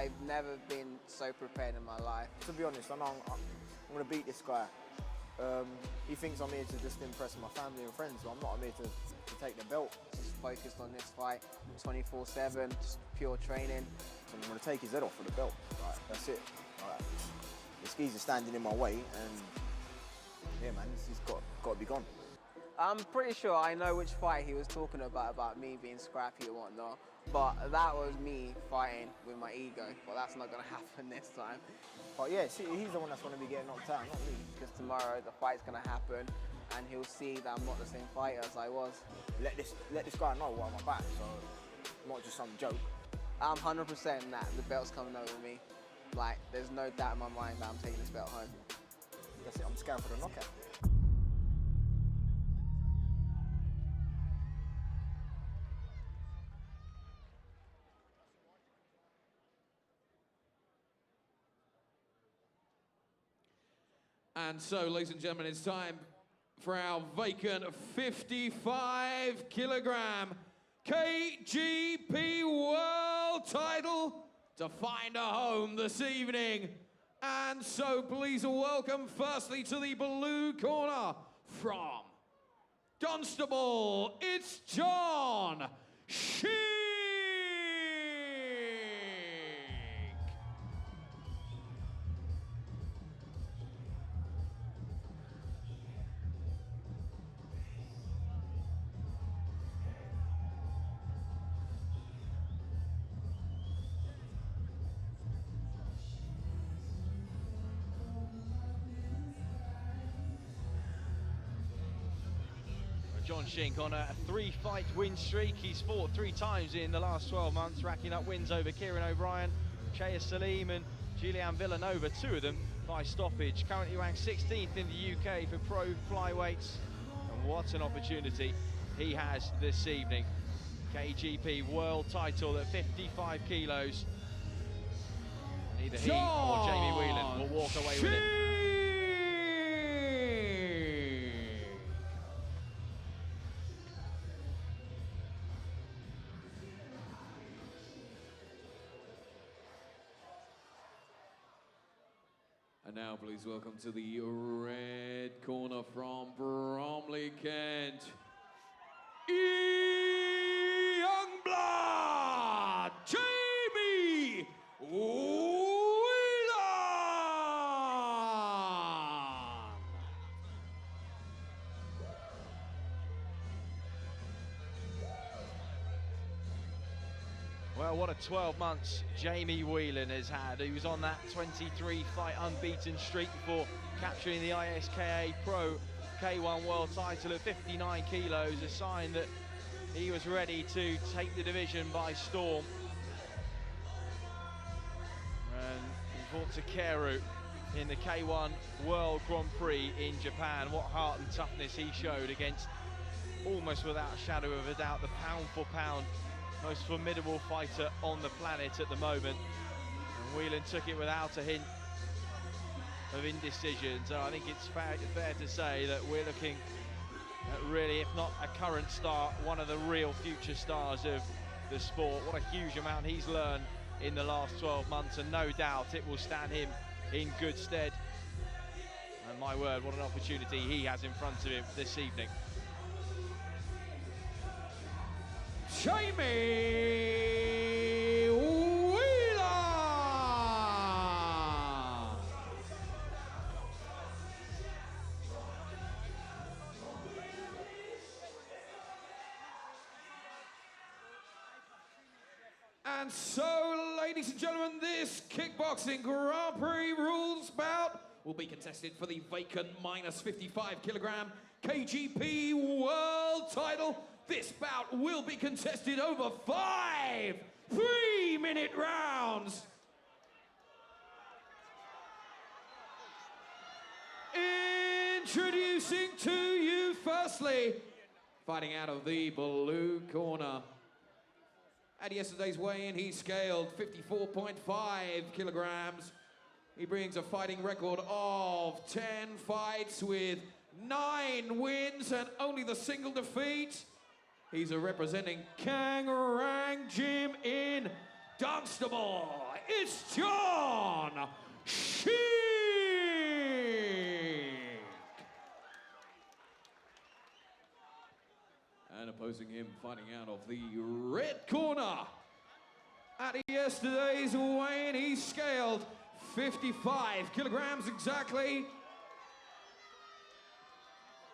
I've never been so prepared in my life. To be honest, I know I'm going to beat this guy. He thinks I'm here to just impress my family and friends, but I'm not. I'm here to take the belt. Just focused on this fight 24/7, just pure training. So I'm going to take his head off for the belt. Right, that's it. Right. The skis are standing in my way, and yeah, man, this has got to be gone. I'm pretty sure I know which fight he was talking about me being scrappy or whatnot, but that was me fighting with my ego, but that's not going to happen this time. But yeah, see, he's the one that's going to be getting knocked out, not me. Because tomorrow the fight's going to happen, and he'll see that I'm not the same fighter as I was. Let this guy know what I'm about, so not just some joke. I'm 100% that the belt's coming over me. Like, there's no doubt in my mind that I'm taking this belt home. That's it, I'm scared for the knockout. And so, ladies and gentlemen, it's time for our vacant 55-kilogram KGP World title to find a home this evening. And so, please welcome firstly to the blue corner from Dunstable, it's John Shink. John Shink on a 3-fight win streak. He's fought 3 times in the last 12 months, racking up wins over Kieran O'Brien, Chea Salim and Julian Villanova, 2 of them by stoppage. Currently ranked 16th in the UK for pro flyweights. And what an opportunity he has this evening. KGP World title at 55 kilos. Neither he or Jamie Whelan will walk away with it. And now please welcome to the red corner from Bromley, Kent, Youngblood, Jamie Whelan! Well, what a 12 months Jamie Whelan has had. He was on that 23-fight unbeaten streak before capturing the ISKA Pro K1 World title at 59 kilos, a sign that he was ready to take the division by storm. And he fought Takeru in the K1 World Grand Prix in Japan. What heart and toughness he showed against, almost without a shadow of a doubt, the pound-for-pound most formidable fighter on the planet at the moment. And Whelan took it without a hint of indecision. So I think it's fair to say that we're looking at really, if not a current star, one of the real future stars of the sport. What a huge amount he's learned in the last 12 months, and no doubt it will stand him in good stead. And my word, what an opportunity he has in front of him this evening. Jamie Whelan! And so, ladies and gentlemen, this Kickboxing Grand Prix rules bout will be contested for the vacant -55-kilogram KGP World title. This bout will be contested over 5 3-minute rounds. Introducing to you firstly, fighting out of the blue corner. At yesterday's weigh-in, he scaled 54.5 kilograms. He brings a fighting record of 10 fights with 9 wins and only the single defeat. He's representing Kaang Raang Gym in Dunstable, it's John Shink. And opposing him, fighting out of the red corner. At yesterday's weigh-in, he scaled 55 kilograms exactly.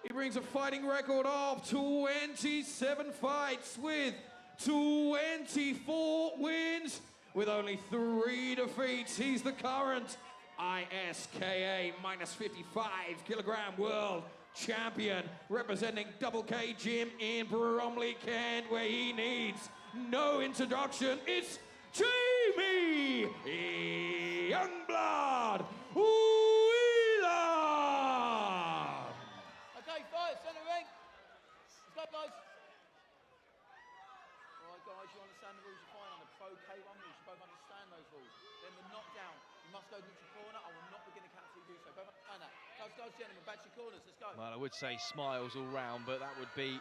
He brings a fighting record of 27 fights with 24 wins with only 3 defeats. He's the current ISKA minus 55 kilogram world champion, representing Double K Gym in Bromley, Kent, where he needs no introduction. It's Jamie Youngblood Whelan. Okay, fight, centre ring. Let's go, guys. All right, guys, you understand the rules you're fighting on the Pro K1 rules. You both understand those rules. Then the knockdown, you must go to your corner. I will not begin to count until you do so. Both understand that. Guys, gentlemen, back to your corners. Let's go. Well, I would say smiles all round, but that would be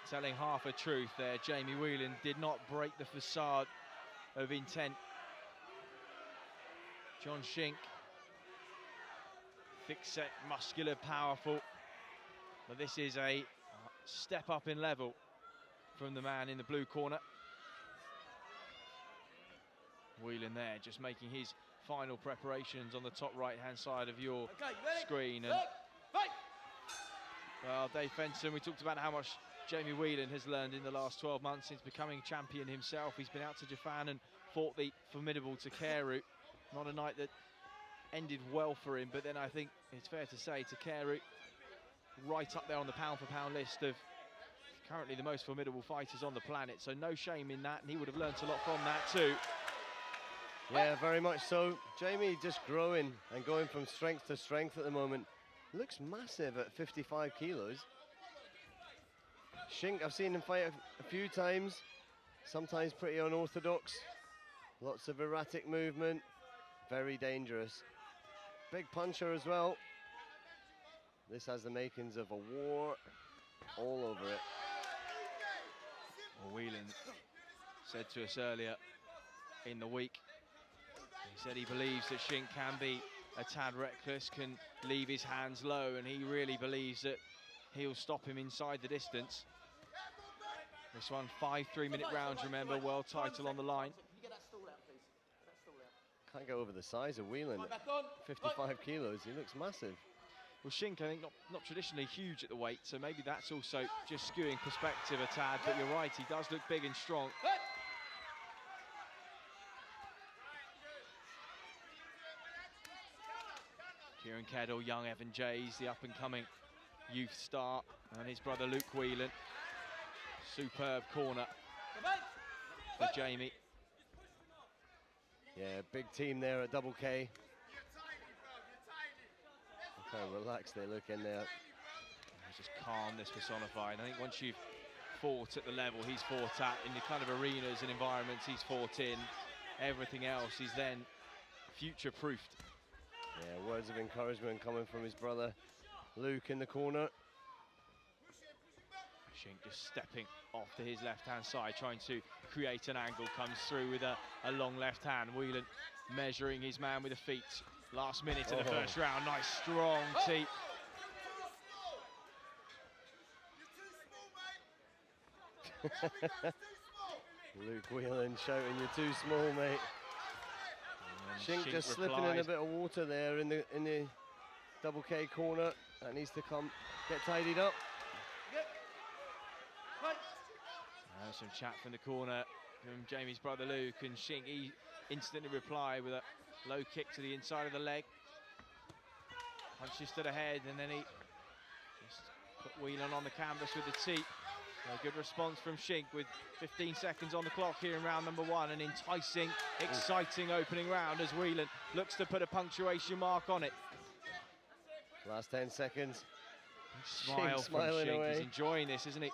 telling half a truth there. Jamie Whelan did not break the facade of intent. John Shink, thick-set, muscular, powerful, but this is a step up in level from the man in the blue corner. Whelan there, just making his final preparations on the top right-hand side of your screen. And well, Dave Fenton, we talked about how much Jamie Whelan has learned in the last 12 months since becoming champion himself. He's been out to Japan and fought the formidable Takeru. Not a night that ended well for him, but then I think it's fair to say Takeru right up there on the pound-for-pound list of currently the most formidable fighters on the planet, so no shame in that, and he would have learnt a lot from that too. Yeah, very much so. Jamie just growing and going from strength to strength at the moment. Looks massive at 55 kilos. Shink, I've seen him fight a few times, sometimes pretty unorthodox. Lots of erratic movement, very dangerous. Big puncher as well. This has the makings of a war all over it. Well, Whelan said to us earlier in the week, he said he believes that Shink can be a tad reckless, can leave his hands low, and he really believes that he'll stop him inside the distance. This one, 5 3-minute rounds, remember, world title on the line. Can't get over the size of Whelan. 55 kilos, he looks massive. Well, Shink, I think, not traditionally huge at the weight, so maybe that's also just skewing perspective a tad, but you're right, he does look big and strong. Kieran Kedal, young Evan Jays, the up-and-coming youth star, and his brother Luke Whelan. Superb corner for Jamie. Yeah, big team there at Double K. Look how relaxed they look in there. It's just calmness personified. I think once you've fought at the level he's fought at, in the kind of arenas and environments he's fought in, everything else is then future-proofed. Yeah, words of encouragement coming from his brother Luke in the corner. Shink just stepping off to his left-hand side, trying to create an angle, comes through with a long left hand. Whelan measuring his man with the feet. Last minute of the first round, nice strong tee. Luke Whelan shouting, "You're too small, mate." Shink just slipping in a bit of water there in the Double K corner. That needs to get tidied up. Some chat from the corner from Jamie's brother Luke, and Shink, he instantly replied with a low kick to the inside of the leg. Punches to the head, and then he just put Whelan on the canvas with the tee. A good response from Shink with 15 seconds on the clock here in round number 1. An enticing, exciting opening round as Whelan looks to put a punctuation mark on it. Last 10 seconds. Smile from Shink. Away. He's enjoying this, isn't he?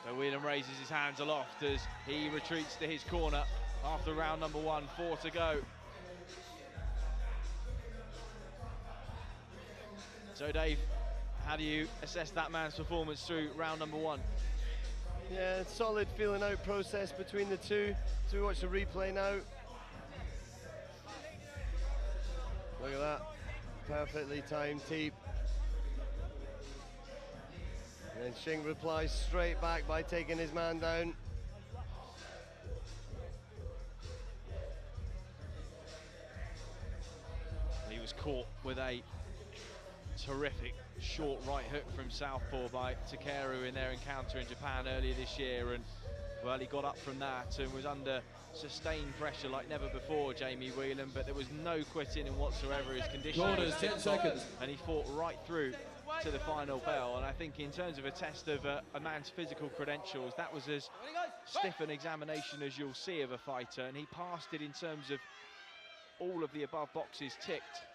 So Whelan raises his hands aloft as he retreats to his corner after round number 1, 4 to go. So Dave, How do you assess that man's performance through round number 1? Yeah, solid feeling out process between the two. So we watch the replay now. Look at that, perfectly timed teep. And then Shink replies straight back by taking his man down. He was caught with a terrific short right hook from southpaw by Takeru in their encounter in Japan earlier this year, and well, he got up from that and was under sustained pressure like never before, Jamie Whelan, but there was no quitting in whatsoever. His conditioning Corners, 10 seconds. and he fought right through to the final bell. And I think in terms of a test of a man's physical credentials, that was as stiff an examination as you'll see of a fighter, and he passed it in terms of all of the above boxes ticked.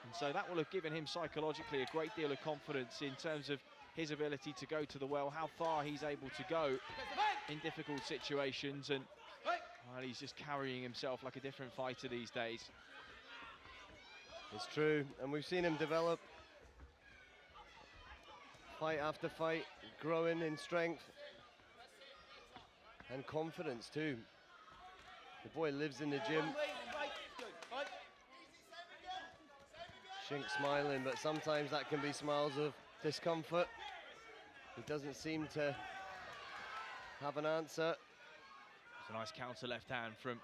And so that will have given him psychologically a great deal of confidence in terms of his ability to go to the well, how far he's able to go in difficult situations, and well, he's just carrying himself like a different fighter these days. It's true, and we've seen him develop fight after fight, growing in strength and confidence too. The boy lives in the gym. Shink smiling, but sometimes that can be smiles of discomfort. He doesn't seem to have an answer. It's a nice counter left hand from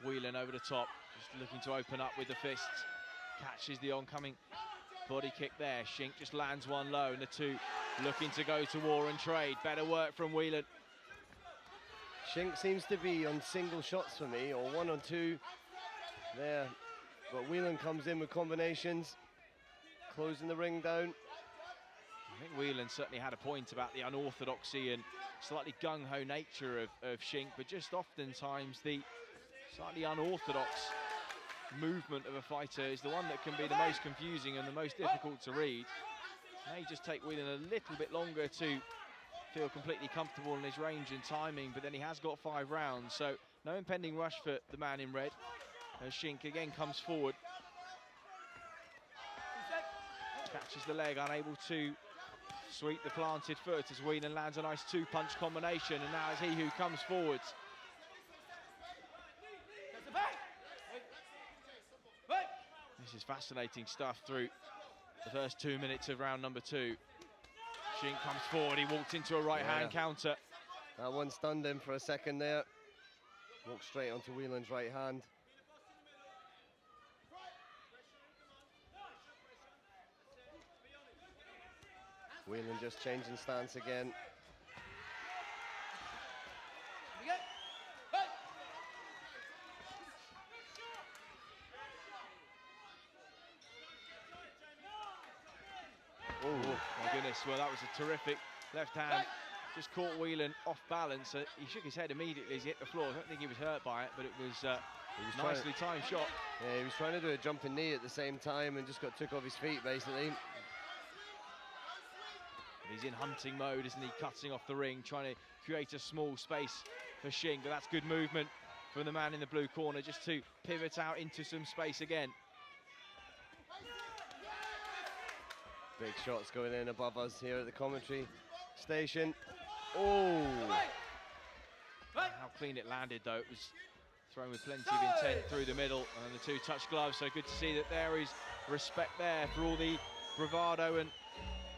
Whelan over the top, just looking to open up with the fists. Catches the oncoming body kick there. Shink just lands one low, and the two looking to go to war and trade. Better work from Whelan. Shink seems to be on single shots for me, or 1 or 2 there. But Whelan comes in with combinations, closing the ring down. I think Whelan certainly had a point about the unorthodoxy and slightly gung-ho nature of Shink, but just oftentimes the slightly unorthodox movement of a fighter is the one that can be the most confusing and the most difficult to read. May just take Whelan a little bit longer to feel completely comfortable in his range and timing, but then he has got 5 rounds, so no impending rush for the man in red. As Shink again comes forward. Catches the leg, unable to sweep the planted foot as Whelan lands a nice 2-punch combination, and now it's he who comes forwards. This is fascinating stuff through the first 2 minutes of round number 2. Shink comes forward, he walked into a right-hand counter. That one stunned him for a second there. Walked straight onto Whelan's right hand. Whelan just changing stance again. Oh my goodness, well that was a terrific left hand. Just caught Whelan off balance. He shook his head immediately as he hit the floor. I don't think he was hurt by it, but it was a nicely timed shot. Yeah, he was trying to do a jumping knee at the same time and just got took off his feet basically. He's in hunting mode, isn't he? Cutting off the ring, trying to create a small space for Shink, but that's good movement from the man in the blue corner just to pivot out into some space again. Big shots going in above us here at the commentary station. Oh! How clean it landed though. It was thrown with plenty of intent through the middle, and the 2 touch gloves, so good to see that there is respect there for all the bravado and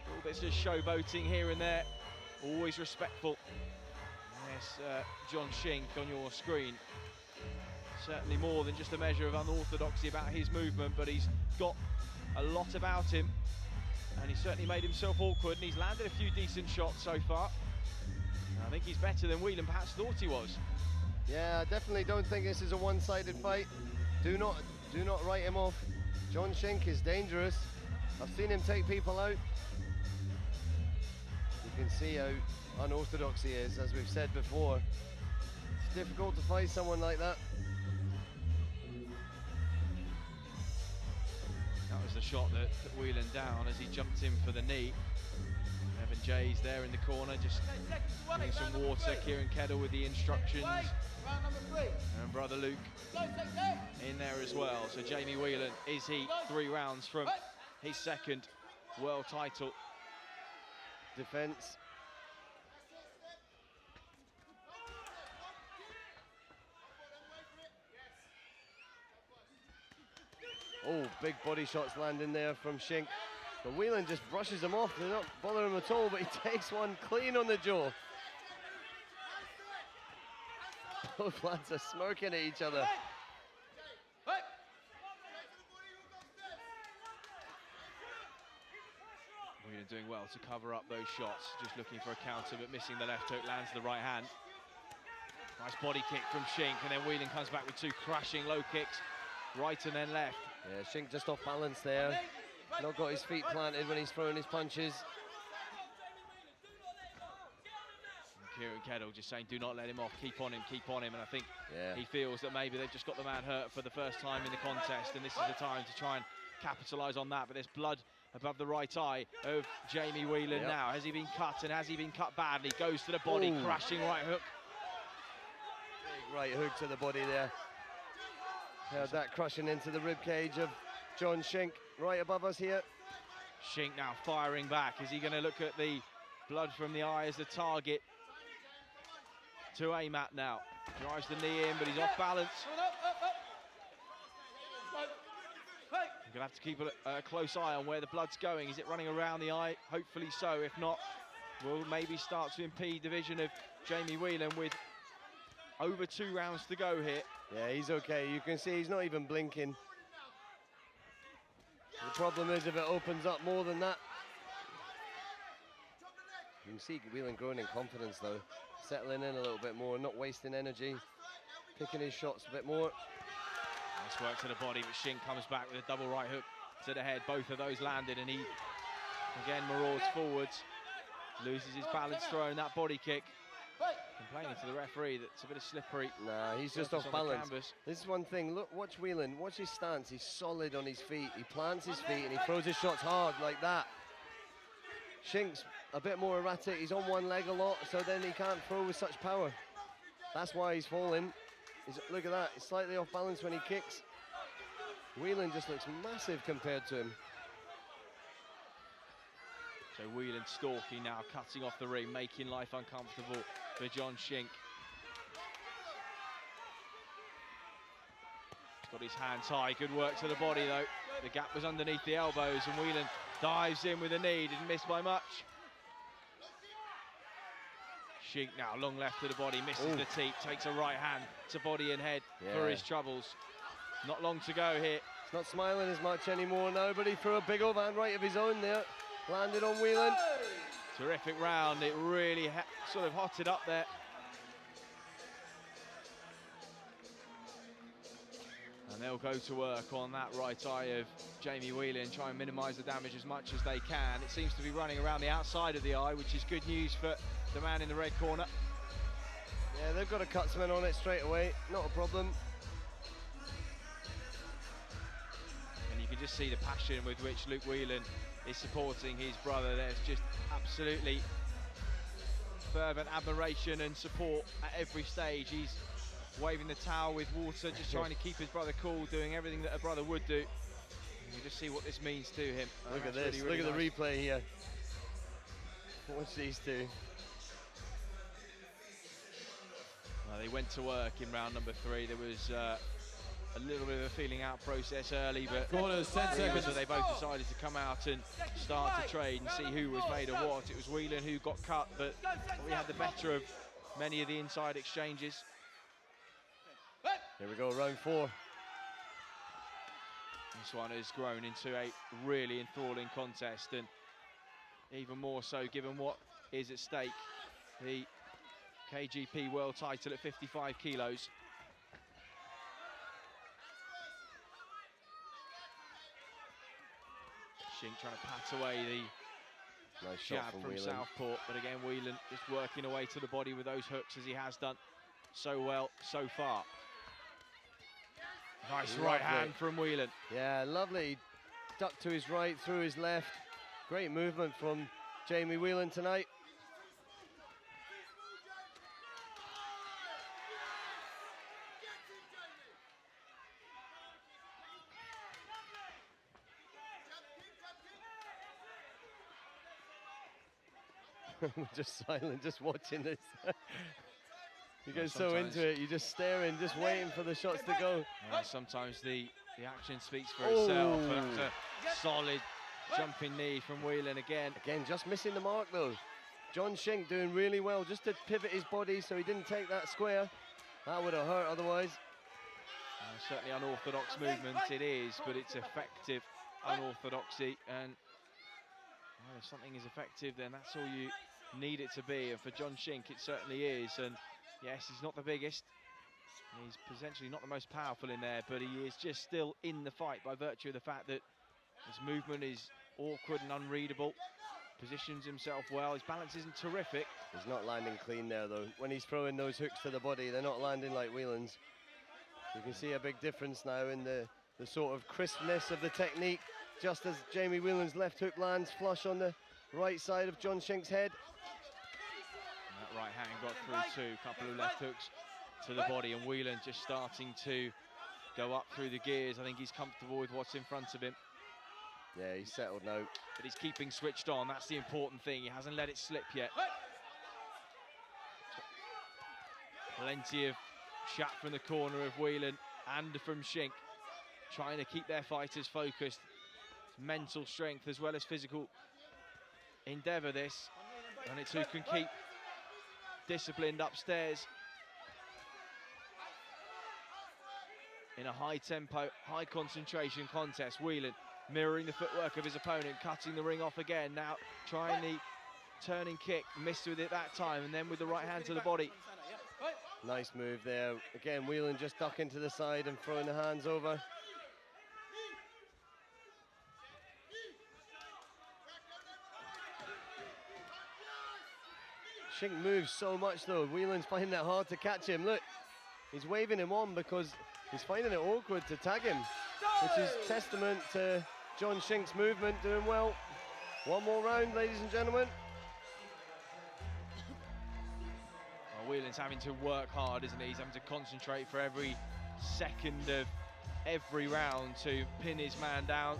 little bits of showboating here and there. Always respectful. Yes, John Shink on your screen. Certainly more than just a measure of unorthodoxy about his movement, but he's got a lot about him. And he certainly made himself awkward, and he's landed a few decent shots so far. I think he's better than Whelan perhaps thought he was. Yeah, I definitely don't think this is a one-sided fight. Do not write him off. John Shink is dangerous. I've seen him take people out. You can see how unorthodox he is, as we've said before. It's difficult to fight someone like that. That was the shot that put Whelan down as he jumped in for the knee. Evan Jay's there in the corner, just getting some water. Kieran Kettle with the instructions. And brother Luke in there as well. So Jamie Whelan, is he 3 rounds from his 2nd world title defense. Oh, big body shots landing there from Shink. But Whelan just brushes him off. They're not bothering him at all, but he takes one clean on the jaw. Both lads are smirking at each other. Whelan doing well to cover up those shots, just looking for a counter, but missing the left hook, lands the right hand. Nice body kick from Shink, and then Whelan comes back with two crashing low kicks, right and then left. Yeah, Shink just off balance there. Not got his feet planted when he's throwing his punches. And Kieran Kettle just saying, do not let him off, keep on him, and I think Yeah. he feels that maybe they've just got the man hurt for the first time in the contest, and this is the time to try and capitalise on that. But there's blood above the right eye of Jamie Whelan now. Has he been cut, and has he been cut badly? Goes to the body, crashing right hook. Big right hook to the body there. Heard that crushing into the rib cage of John Shink, right above us here. Shink now firing back. Is he going to look at the blood from the eye as the target to aim at now? Drives the knee in, but he's off balance. You're going to have to keep a close eye on where the blood's going. Is it running around the eye? Hopefully so. If not, we'll maybe start to impede the vision of Jamie Whelan with over 2 rounds to go here. Yeah, he's okay. You can see he's not even blinking. The problem is if it opens up more than that. You can see Whelan growing in confidence though. Settling in a little bit more, not wasting energy. Picking his shots a bit more. Nice work to the body, but Shink comes back with a double right hook to the head. Both of those landed, and he again marauds forwards. Loses his balance throwing that body kick. Complaining to the referee that it's a bit of slippery. Nah, he's just off balance. This is one thing. Look, watch Whelan. Watch his stance. He's solid on his feet. He plants his feet and he throws his shots hard like that. Shink's a bit more erratic. He's on one leg a lot, so then he can't throw with such power. That's why he's falling. Look at that. He's slightly off balance when he kicks. Whelan just looks massive compared to him. So Whelan stalking now, cutting off the ring, making life uncomfortable for John Shink. He's got his hands high, good work to the body though. The gap was underneath the elbows, and Whelan dives in with a knee, didn't miss by much. Shink now, long left to the body, misses the teep, takes a right hand to body and head for his troubles. Not long to go here. He's not smiling as much anymore now, but he threw a big overhand right of his own there. Landed on Whelan. Terrific round, it really sort of hotted up there. And they'll go to work on that right eye of Jamie Whelan, try and minimise the damage as much as they can. It seems to be running around the outside of the eye, which is good news for the man in the red corner. Yeah, they've got a cutsman on it straight away, not a problem. And you can just see the passion with which Luke Whelan is supporting his brother. There's just absolutely fervent admiration and support at every stage. He's waving the towel with water, just trying to keep his brother cool, doing everything that a brother would do. And you just see what this means to him. Look at this, really look at the replay here. Watch these two. Well, they went to work in round number 3. There was a little bit of a feeling out process early, but corners, 10 seconds. They both decided to come out and start to trade and see who was made of what. It was Whelan who got cut, but we had the better of many of the inside exchanges. Here we go, round 4. This one has grown into a really enthralling contest, and even more so given what is at stake, the KGP World title at 55 kilos. Shink trying to pat away the Nice jab shot from Whelan. Southport, but again Whelan just working away to the body with those hooks as he has done so well so far. Nice right hand from Whelan. Yeah, lovely. Ducked to his right, through his left. Great movement from Jamie Whelan tonight. We're just silent, just watching this. You Well, get so into it, you're just staring, just waiting for the shots to go. Sometimes the action speaks for itself. Oh. But that was a solid jumping knee from Whelan again. Again, just missing the mark though. John Shink doing really well just to pivot his body so he didn't take that square. That would have hurt otherwise. Certainly unorthodox movement it is, but it's effective unorthodoxy. And well, if something is effective, then that's all you need it to be. And for John Shink, it certainly is. And yes, he's not the biggest. He's potentially not the most powerful in there, but he is just still in the fight by virtue of the fact that his movement is awkward and unreadable. Positions himself well. His balance isn't terrific. He's not landing clean there though. When he's throwing those hooks to the body, they're not landing like Whelan's. You can see a big difference now in the sort of crispness of the technique, just as Jamie Whelan's left hook lands flush on the right side of John Shink's head. And that right hand got through too. A couple of left hooks to the body, and Whelan just starting to go up through the gears. I think he's comfortable with what's in front of him. Yeah, he's settled now. But he's keeping switched on. That's the important thing. He hasn't let it slip yet. Plenty of shot from the corner of Whelan and from Shink, trying to keep their fighters focused. Mental strength as well as physical endeavour this, and it's who can keep disciplined upstairs in a high tempo, high concentration contest. Whelan mirroring the footwork of his opponent, cutting the ring off again. Now trying the turning kick, missed with it that time, and then with the right hand to the body. Nice move there. Again, Whelan just ducking to the side and throwing the hands over. Shink moves so much though. Whelan's finding it hard to catch him. Look, he's waving him on because he's finding it awkward to tag him, which is testament to John Shink's movement, doing well. One more round, ladies and gentlemen. Well, Whelan's having to work hard, isn't he? He's having to concentrate for every second of every round to pin his man down.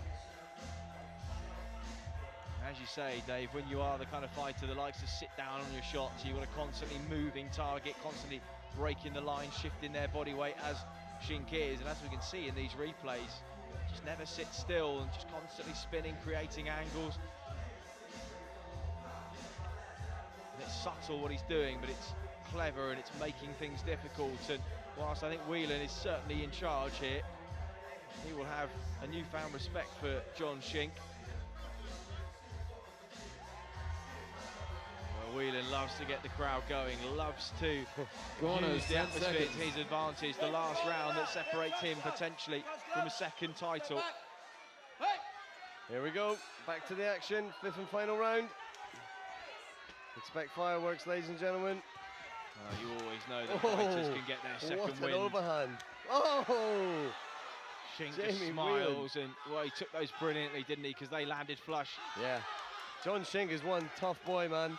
As you say, Dave, when you are the kind of fighter that likes to sit down on your shots, you want a constantly moving target, constantly breaking the line, shifting their body weight as Shink is. And as we can see in these replays, just never sit still and just constantly spinning, creating angles. And it's subtle what he's doing, but it's clever and it's making things difficult. And whilst I think Whelan is certainly in charge here, he will have a newfound respect for John Shink. Whelan loves to get the crowd going, loves to use the atmosphere to his advantage. The last round that separates him potentially from a second title. Here we go, back to the action, fifth and final round. Expect fireworks, ladies and gentlemen. You always know that fighters can get their second what win. an overhand. Oh! Shink Jamie just smiles, and well, he took those brilliantly, didn't he? Because they landed flush. Yeah, John Shink is one tough boy, man.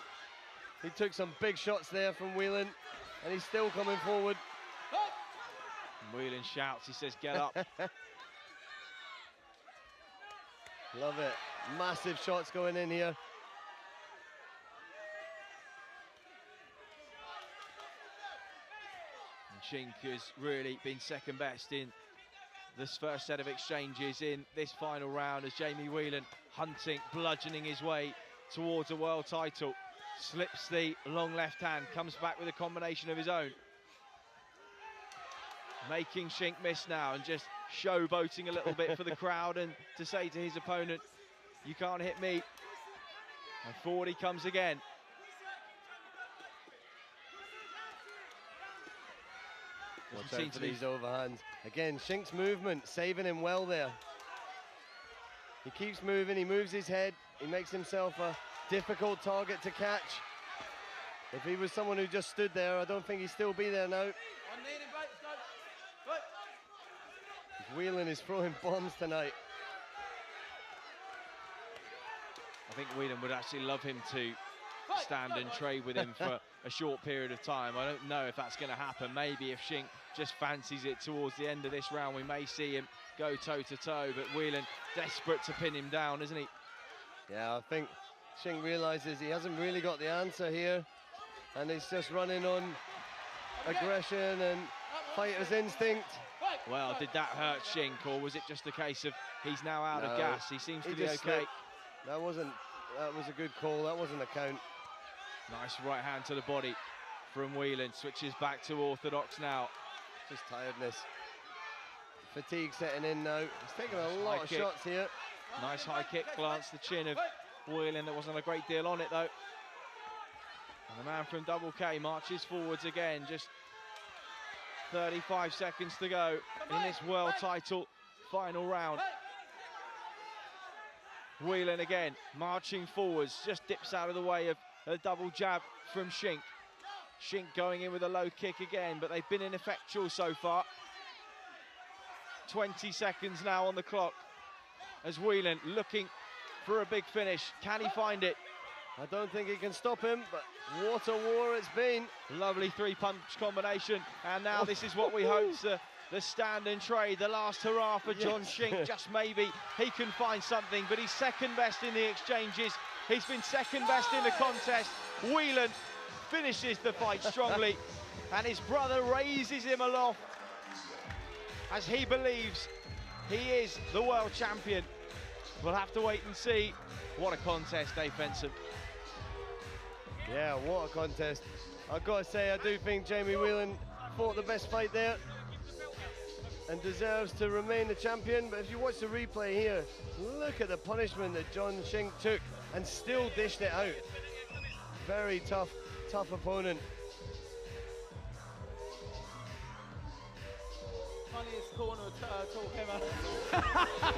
He took some big shots there from Whelan, and he's still coming forward. And Whelan shouts, he says, get up. Love it. Massive shots going in here. And Shink has really been second best in this first set of exchanges in this final round, as Jamie Whelan hunting, bludgeoning his way towards a world title. Slips the long left hand, comes back with a combination of his own. Making Shink miss now and just showboating a little bit for the crowd and to say to his opponent, you can't hit me. And forward he comes again. Watch out for these overhands. Again, Shink's movement, saving him well there. He keeps moving, he moves his head, he makes himself a difficult target to catch. If he was someone who just stood there, I don't think he'd still be there now. Whelan is throwing bombs tonight. I think Whelan would actually love him to stand and trade with him for a short period of time. I don't know if that's going to happen. Maybe if Shink just fancies it towards the end of this round, we may see him go toe-to-toe, but Whelan desperate to pin him down, isn't he? Yeah, I think Shink realizes he hasn't really got the answer here, and he's just running on aggression and fighter's instinct. Well, did that hurt Shink, or was it just a case of he's now out of No, gas? He seems to be just okay. slipped. That was a good call. That wasn't a count. Nice right hand to the body from Whelan. Switches back to orthodox now. Just tiredness. Fatigue setting in now. He's taking a Nice lot high of kick. shots here. Nice high kick, glanced the chin of Whelan. There wasn't a great deal on it though. And the man from Double K marches forwards again. Just 35 seconds to go in this world title final round. Whelan again marching forwards, just dips out of the way of a double jab from Shink. Shink going in with a low kick again, but they've been ineffectual so far. 20 seconds now on the clock as Whelan looking for a big finish. Can he find it? I don't think he can stop him, but what a war it's been. Lovely three-punch combination, and now this is what we hope, the stand and trade, the last hurrah for John Shink. Just maybe he can find something, but he's second best in the exchanges. He's been second best in the contest. Whelan finishes the fight strongly, and his brother raises him aloft as he believes he is the world champion. We'll have to wait and see. What a contest, Dave Benson. Yeah, what a contest. I've got to say, I do think Jamie Whelan fought the best fight there and deserves to remain the champion. But if you watch the replay here, look at the punishment that John Shink took and still dished it out. Very tough opponent. Funniest corner talk ever.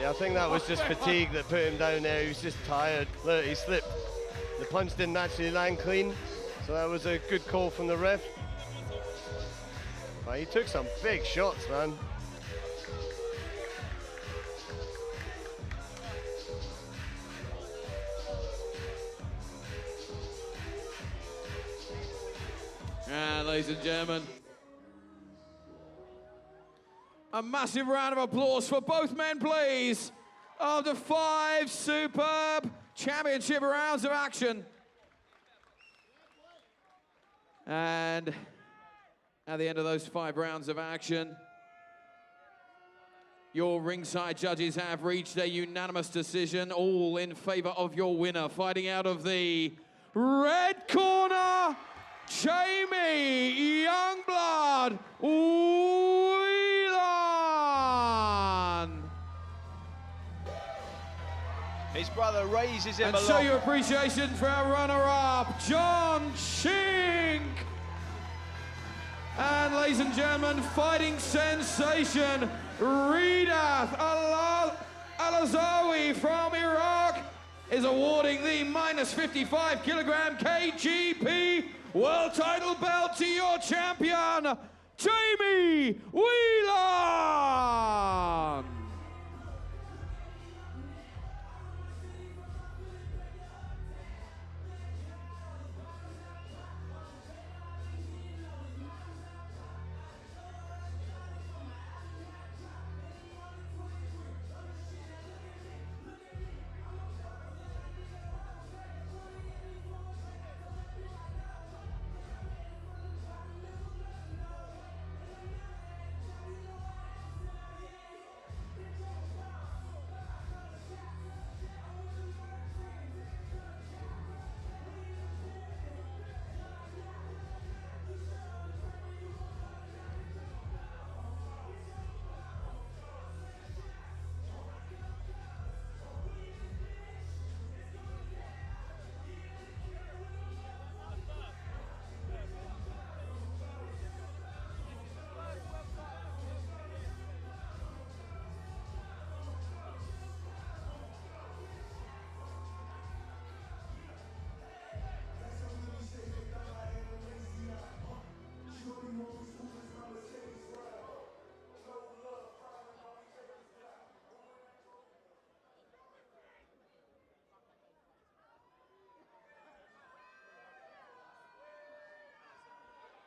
Yeah, I think that was just fatigue that put him down there. He was just tired. Look, he slipped. The punch didn't actually land clean, so that was a good call from the ref. But he took some big shots, man. And ladies and gentlemen, a massive round of applause for both men, please, after 5 superb championship rounds of action. And at the end of those 5 rounds of action, your ringside judges have reached a unanimous decision, all in favor of your winner. Fighting out of the red corner, Jamie Youngblood Whelan. His brother raises him And aloft. show your appreciation for our runner-up, John Shink. And ladies and gentlemen, fighting sensation, Ridath Alazawi from Iraq is awarding the minus 55 kilogram KGP World title belt to your champion, Jamie Whelan.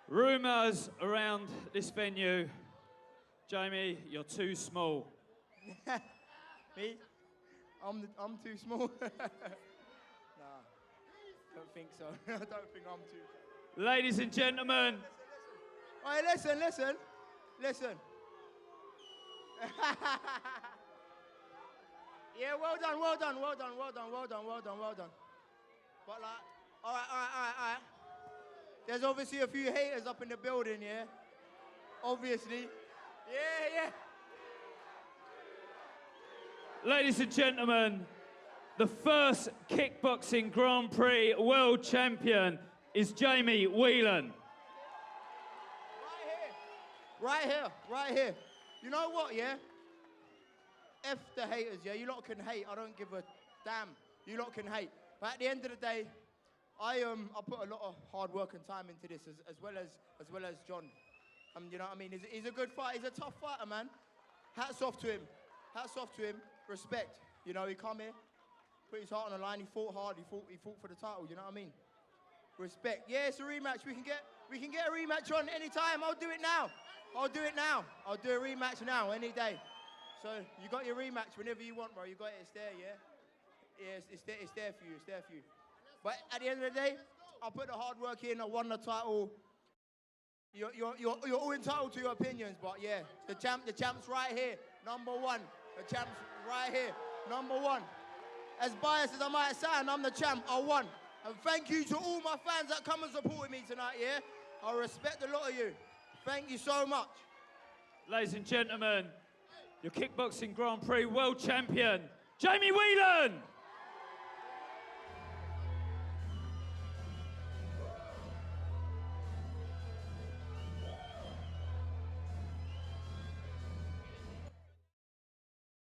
Rumours around this venue, Jamie, you're too small. Me? I'm too small. Nah. Don't think so. I don't think I'm too. Ladies and gentlemen, All right, listen. Yeah, well done. But like, all right. There's obviously a few haters up in the building, yeah? Obviously. Yeah. ladies and gentlemen, the first Kickboxing Grand Prix world champion is Jamie Whelan. Right here. You know what, yeah? F the haters, yeah? You lot can hate. I don't give a damn. You lot can hate. But at the end of the day, I put a lot of hard work and time into this, as well as John. You know what I mean? He's a good fighter. He's a tough fighter, man. Hats off to him. Respect. You know, he come here, put his heart on the line. He fought hard. He fought for the title. You know what I mean? Respect. Yeah, it's a rematch. We can get a rematch on any time. I'll do it now. I'll do a rematch now, any day. So you got your rematch whenever you want, bro. You got it. It's there, yeah. Yeah, it's there for you. But at the end of the day, I put the hard work in. I won the title. You're all entitled to your opinions, but yeah, the champ's right here, number one. The champ's right here, number one. As biased as I might sound, I'm the champ. I won. And thank you to all my fans that come and supported me tonight. Yeah, I respect a lot of you. Thank you so much. Ladies and gentlemen, your Kickboxing Grand Prix world champion, Jamie Whelan.